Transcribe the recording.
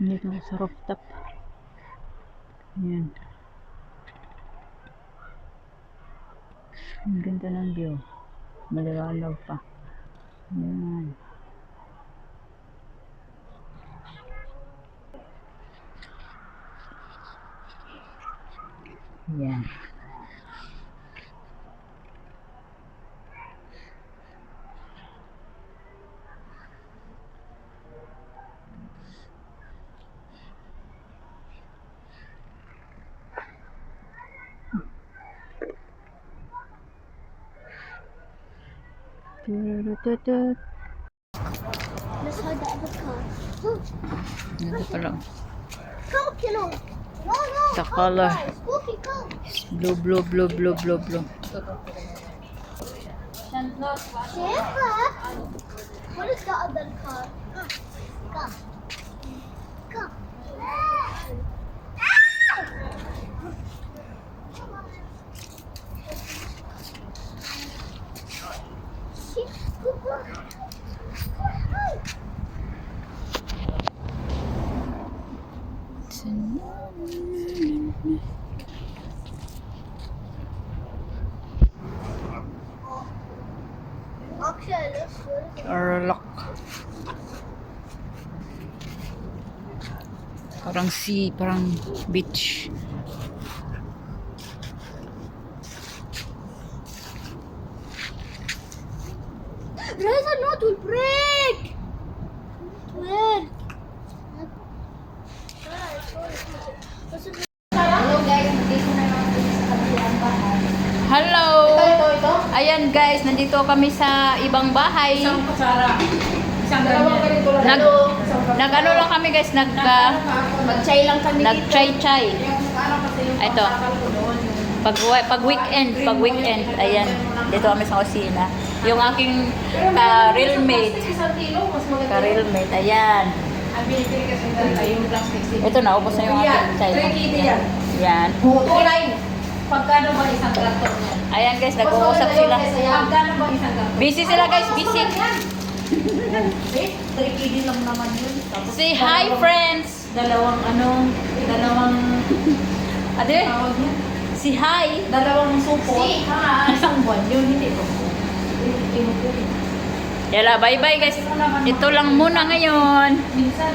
Dito sa rooftop. Ayan. Ang ganda ng view. Maliwanag pa. Ayan. Ayan. Tututut. Let's hide the other car. Ito pala. Come, Kilo. No, no. The come, color. guys. Spooky, come. Blue, blue, blue, blue, blue, blue. Santa? What is the other car? Come. Come. Okay, let's go. Tarlac. Parang sea, parang beach. Reza, no, it will break. Where? Hello guys, nandito na naman sa kabilang bahay. Hello! Ito. Ayan guys, nandito kami sa ibang bahay. Isang kutsara. Isang ganyan. Nag-ano lang kami guys, Mag-chai lang kami dito. nag-chai-chai. Yung ano kasi yung Ito. pagkakal ko doon, yung- Pag weekend, ayan, dito kami sa kusina. Yung aking ka-realmate, Isang kilo, mas maganda. ka-realmate, ayan. Ang binibili kasi yung plastic sheet. Ito na, ubos na yung Yan, aking chai. 3 yan. Yan. Kulay. Pagkano ba isang karton yan? Ayan guys, nag-uusap sila. Pagkano ba isang karton? Busy sila guys, busy. 3 kg lang naman yun. Tapos Say hi friends! dalawang Ade, tawag niya? si hi! Dalawang supot. Isang buwan yun, hindi ko. Yala, bye-bye guys. Ito lang muna ngayon. Minsan,